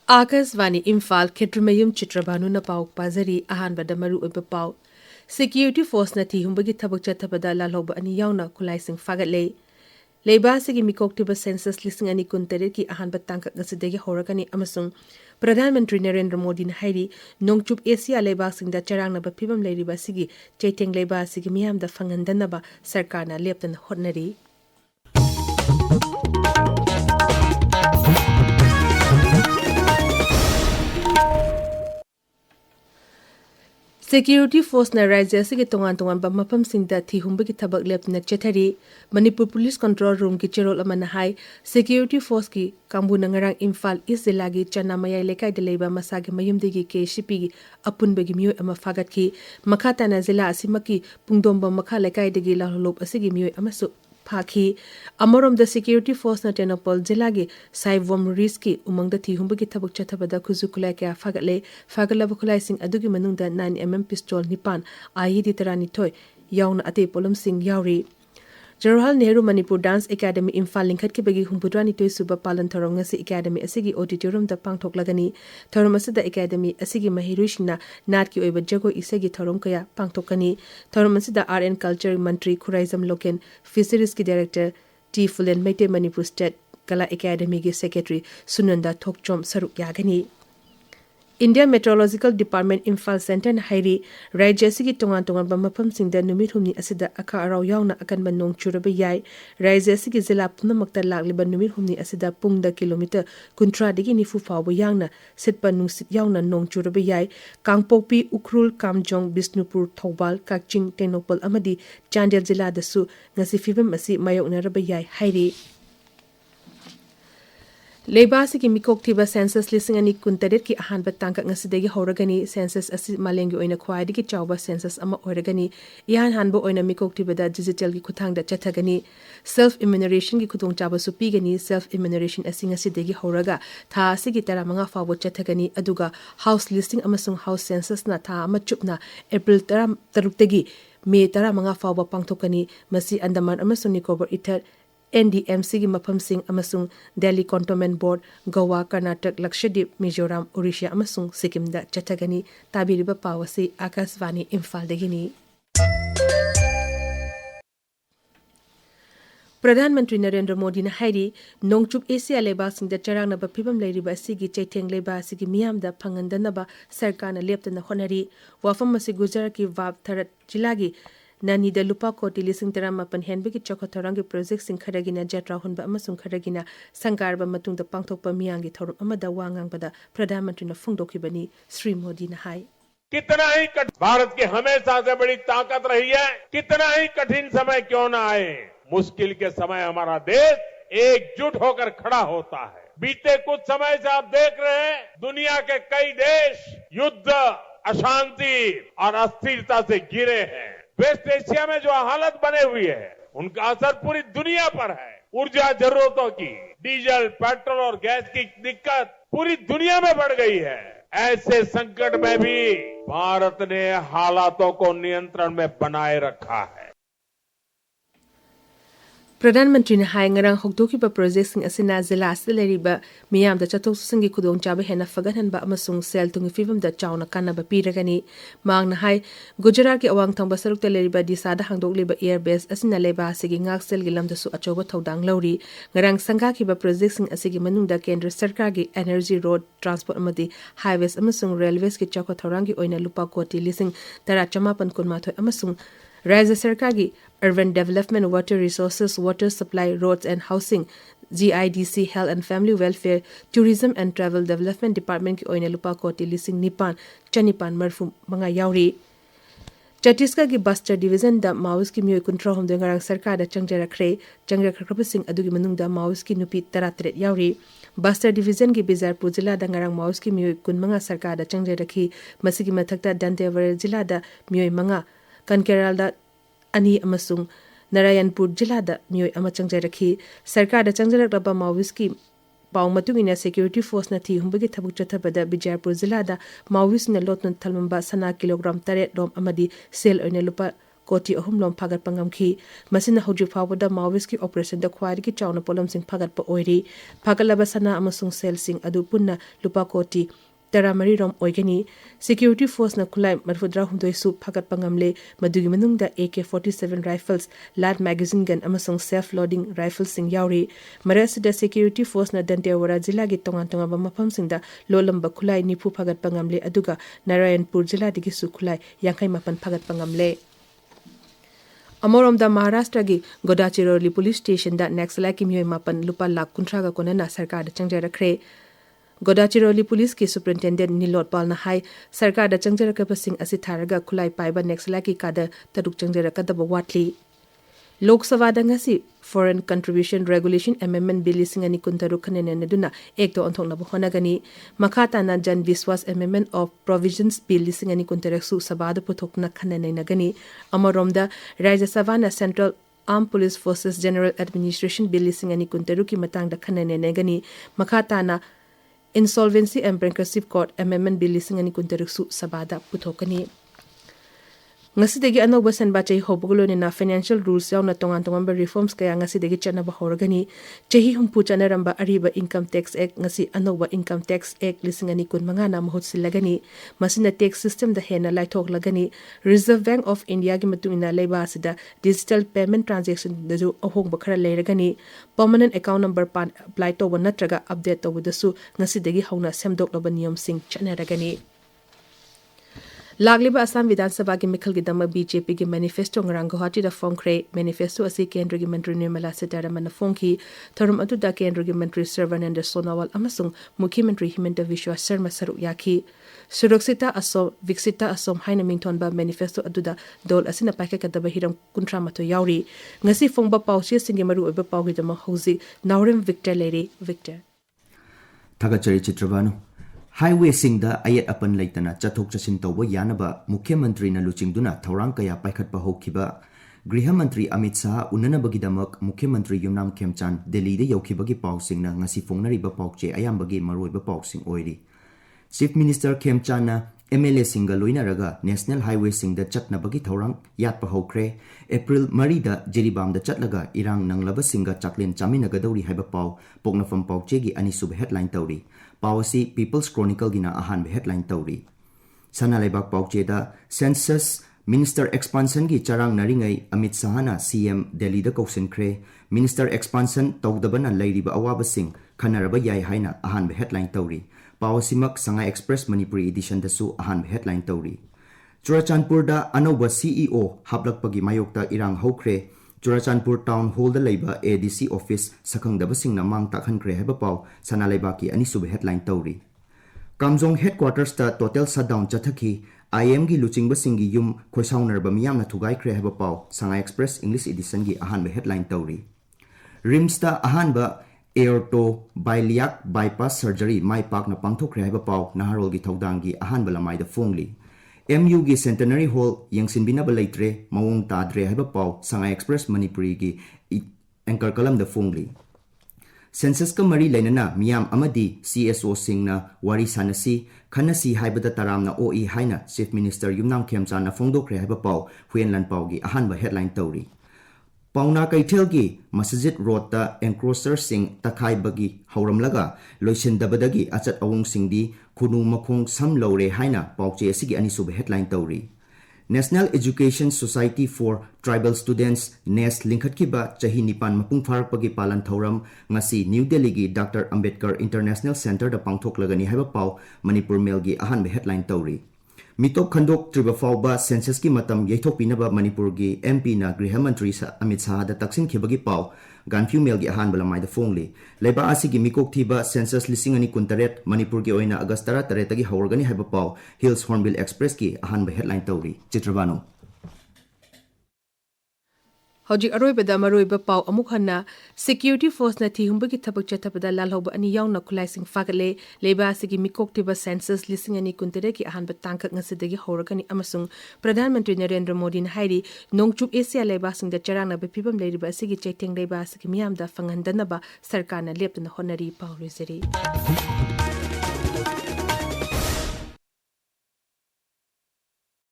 Akasvani Imphal Kshetrimayum Chitrabhanu na pau pazari ahanbada maru oiba pau. Security force na thi humbagi thabak chathabada lalhoba ani yauna kulaising fagatle. Leiba sigi mikoktiba census listing ani kuntere ki ahanba tangkak ngasidegi horakani amasung Pradhan Mantri Narendra Modi na hairi nongchup Asia leiba singda charang na bapibam leiriba sigi chaiteng leiba sigi miyam da fangandan ba sarkar na leptan hotnari. Security force na Raja sige tongan ba mapam singda thi humbagi thabak lepna chethari Manipur Police Control Room ki cherol amana hai Security force ki kambu nangarang Imphal East Zilagi chana mayai lekai de leiba masagi mayumdegi ke shipi apunbegi miyoi ama fagat ki makata na zila asimaki pungdomba makha lekai degi lahlop asigi miyoi amasu Paki Amorom the security force na Tenopol Zilagi Saivom Riski umang the Humbagi Tabuk Chatabada Kuzukulaka Fagatle Fagalabulai sing Adugi Manunda 9mm pistol Nipan Ayi Ditarani Toy Yaun Ate Polum Sing Yauri Jawaharlal Nehru Manipur Dance Academy Imphal Linkat Kibagi Humpudrani Toy Suba Palan Torongasi Academy Asigi Auditorium the Pangtok Lagani Toromasada Academy Asigi Mahirishina Natki Oiba Jago Isagi Toromkaya Pangtokani Toromasada Art and Culture Mantri Kuraizam Loken Fisheries ki Director T Fulen Mete Manipur State Kala Academy ki Secretary Sunanda Thokchom Saruk Yagani India Meteorological Department Imphal Center na hairi Rajya sigi tongan ba mapam singda numit humni asida aka araw yauna akan ba nong churaba yai Rajya sigi zila punamakta lagliba numit humni asida pungda kilometer kuntra digi nifu fawbo yangna sitpa nungsit yauna nong churaba yai Kangpokpi Ukhrul Kamjong Bisnupur Thobal Kakching Tenopal amadi Chandel zila dasu ngasi fibam asi mayoknaraba yai hairi Leibasi ki mikok tiba census listing ani kuntadet ki ahan batangka ngasidegi horagani census asi malengi oina khwaidi ki chawba census ama oragani ihan hanbo oina mikok tiba da digital ki kuthang da chathagani self enumeration ki kutung chaba supi gani self enumeration asi ngasidegi horaga tha asi ki tara manga fawbo chathagani aduga house listing amasung house census na tha ama chupna April 3 tagi May 10 fawba pangthokani masi Andaman amasung Nicobar Ither NDMC ki mapam sing amasung Delhi Cantonment Board Goa Karnataka Lakshadweep Mizoram Odisha amasung Sikkim da chathagani tabiriba pawasi Akasvani Imphal degini Pradhan Mantri Narendra Modi na hairi nongchup Asia leba singda charang na bapibam leiriba asigi chaiteng leba asigi miyam da phangandana ba sarkar na leptana honari wafam asi Gujarat ki Vab Tharat jilagi Nani da lupa koti lising teramapan henbeki chokothorangi project sing kharagina jatra hunba amasung kharagina sangkar ba matung da pangthokpa miyangi thorum amada wangang bada Pradhan Mantri na phungdokibani Sri Modi na hai कितना ही भारत की हमेशा से बड़ी ताकत रही है कितना ही कठिन समय क्यों ना आए मुश्किल के समय हमारा देश एकजुट होकर खड़ा होता है बीते कुछ समय से आप देख रहे हैं दुनिया के कई देश युद्ध अशांति और अस्थिरता से घिरे हैं वेस्ट एशिया में जो हालत बने हुई है उनका असर पूरी दुनिया पर है ऊर्जा जरूरतों की डीजल पेट्रोल और गैस की दिक्कत पूरी दुनिया में बढ़ गई है ऐसे संकट में भी भारत ने हालातों को नियंत्रण में बनाए रखा है Pradhanmantri na hai ngarang hokdoki ba project sing asina zila asilari ba miyam da chatok susangi kudong chaba hena fagahan ba amasung sel tungi fibam da chawna kana ba piragani mang na hai Gujarat ki awang thang ba saruk taleri ba disada hangdok liba airbase asina leba asigi ngak sel gilam da su achoba thodang lauri ngarang sangha ki ba project sing asigi manung da kendra sarkar gi energy road transport amadi highways amasung railways ki chakwa thorangi oina lupa koti lising tara chamapan kunmathoi amasung Rajya Sarkar ki Urban Development, Water Resources, Water Supply, Roads and Housing, GIDC, Health and Family Welfare, Tourism and Travel Development Department ki oina lupa koti lising nipan chanipan marfu mga yauri. Chhattisgarh ki Bastar Division da Maoist ki miyoi kuntra homde ngarang sarkar da changjara sing adugi manung da Maoist ki nupi 33 yauri. Bastar Division ki Bizarpur Jilla da ngarang Maoist ki miyoi kun manga sarkar da changjara ki masigi mathakta Dantewar Jilla da miyoi manga Kankeral da ani amasung Narayanpur Jilla da miyoi ama changjara sarkar da changjara raba Maoist ki paung matungina security force na thi humbagi thabuk chathabada Bijaypur Jilla da Maoist na lotnon thalmamba sana kilogram 3 dom amadi sel oina lupa koti ahum lom phagat pangamkhi masina hojik phawada Maoist ki operation da khwai ki chawna polom sing phagat pa oiri phagalaba sana amasung sel sing adu punna lupa koti Taramari rom oigani security force na khulai marfudra hundoi su phagat pangamle madugi manungda AK-47 rifles lad magazine gun amasung self loading rifles sing yauri marasida security force na dantewara jila gi tonga ba mafam singda lolamba khulai nipu phagat pangamle aduga Narayanpur jila digi su khulai yankai mapan phagat pangamle Amorom da Maharashtra gi Godachiroli police station da Naxala ki myoi mapan lupa lakh kuntra ga konana sarkar da changjai rakhre Godachiroli police ki superintendent Nilot Pal na hai sarkar da changjai rakapa sing asi tharaga khulai paiba Naxala ki kada taruk changjai rakadaba watli Lok Sabha da ngasi Foreign Contribution Regulation Amendment Bill singani kuntaru khanene naduna ekto onthokna honagani makhata na Jan Viswas Amendment of Provisions Bill singani kuntaraksu sabha da puthokna khanene nagani amaromda Rajya Sabha na Central Armed Police Forces General Administration Bill singani kuntaru ki matang da khanene nagani makhata na Insolvency and Bankruptcy Court Amendment Bill singani kuntaraksu sabha da puthokani Ngasidegi anoba sanba chai hobugolo ni na financial rules yaw na tongan reforms kaya ngasidegi chanaba horagani chahi humpu chanaramba ariba income tax act ngasi anoba income tax act lisingani kun mangana mahut silagani masina tax system da hena laithok lagani Reserve Bank of India gi matungina leiba asida digital payment transaction daju ahong bakhara leiragani permanent account number pan apply to natraga update to budasu ngasidegi hauna semdok loba niyam sing chanaragani Lagliba Assam Vidhan Sabha ki Mikhal ki dama BJP ki manifesto ngarang Guwahati da Fongkre manifesto asi Kendra ki Mantri Nirmala Sitharaman Fongki thorum atu da Kendra ki Mantri Sarvananda Sonawal amasung Mukhyamantri Himanta Biswa Sharma saruk yaki Suraksita Asom Viksita Asom haina mingthon ba manifesto atu da dol asina paike kadaba hiram kuntra mato yauri ngasi fongba pawche singi maru oba pawgi dama hozi Naorem Victor Lady Victor Thagachari Chitrabhanu Highway singda ayat apan laitana chathok chasin tawba yanaba Mukhyamantri na luchingduna thorang kaya paikhatpa hokhiba Griha Mantri Amit Shah unanabagidamak Mukhyamantri Yumnam Khemchan Delhi de yaukibagi pawsingna ngasi fongnariba pawche ayambagi maroiba pawsing oiri Chief Minister Khemchan na MLA singa loinaraga National Highway singda chatnabagi thorang yatpa hokre April 3 da Jiribam da chatlaga irang nanglaba singa chaklen chaminagadori haiba paw poknafam pawche gi anisub headline tawri Pawasi People's Chronicle gina ahan headline tawri Sana Laibak Pawche da Census Minister Expansion gi charang naringai Amit Shah na CM Delhi da kausin kre Minister Expansion tawdabana lairiba awaba sing khanaraba yai haina ahan headline tawri Pawasi mak Sanga Express Manipuri edition da su ahan headline tawri Churachandpur da anoba CEO hablakpagi mayokta irang hokre Churachandpur Town Hall da leiba ADC Office sakhang daba singna mang takhan kre heba paw sana leiba ki ani sub headline tawri Kamjong headquarters ta total shutdown chathaki IM gi luching ba singi yum khoisaunar ba miyam na thugai kre heba paw Sanga Express English edition gi ahan ba headline tawri Rims ta ahan ba aorto biliac bypass surgery mai pak na pangthok kre heba paw naharol gi thodang gi ahan ba lamai da fongli MU gi Centenary Hall yangsin binaba leitre mawong tadre haiba paw Sanga Express Manipuri gi anchor kalam da fongli Census ka mari lainana miyam amadi CSO singna wari sanasi khanasi haibada taramna OE haina Chief Minister Yumnam Khemchan na fongdokre haiba paw huenlan paw gi ahanba headline tawri Pauna Kaithel gi Masjid Road ta encroacher sing takhai bagi hauramlaga loisin dabadagi achat awung singdi khunu makhong sam lore haina pawche asigi ani sub headline tawri National Education Society for Tribal Students NES linkhatkiba chahi nipan mapung pharakpagi palan thoram ngasi New Delhi gi Dr Ambedkar International Center da pangthoklagani haiba paw Manipur Mail gi ahanba headline tawri Mitop khandok triba fawba census ki matam yaithok pinaba Manipur gi MP na Griha Mantri Amit Shah da taksin khibagi paw Ganfu Mail gi ahan balamai da fongli leiba asigi mikok thiba census lising ani kuntaret Manipur gi oina August 13 tagi hawrgani haiba paw Hills Hornbill Express ki ahan ba headline tawri Chitrabhanu Hojik aroibada maroiba paw amuk hanna security force na thihumbagi thabak chathabada lalhoba ani yawna khulai sing fagle leiba asigi mikok tiba census lising ani kuntere ki ahan ba tangkak ngasidagi hawrgani amasung Pradhan Mantri Narendra Modi na hairi nongchup Asia leiba sing da charangna ba phibam leiriba asigi chaiteng leiba asigi miyam da fangandanaba sarkar na leptana honari paw rizeri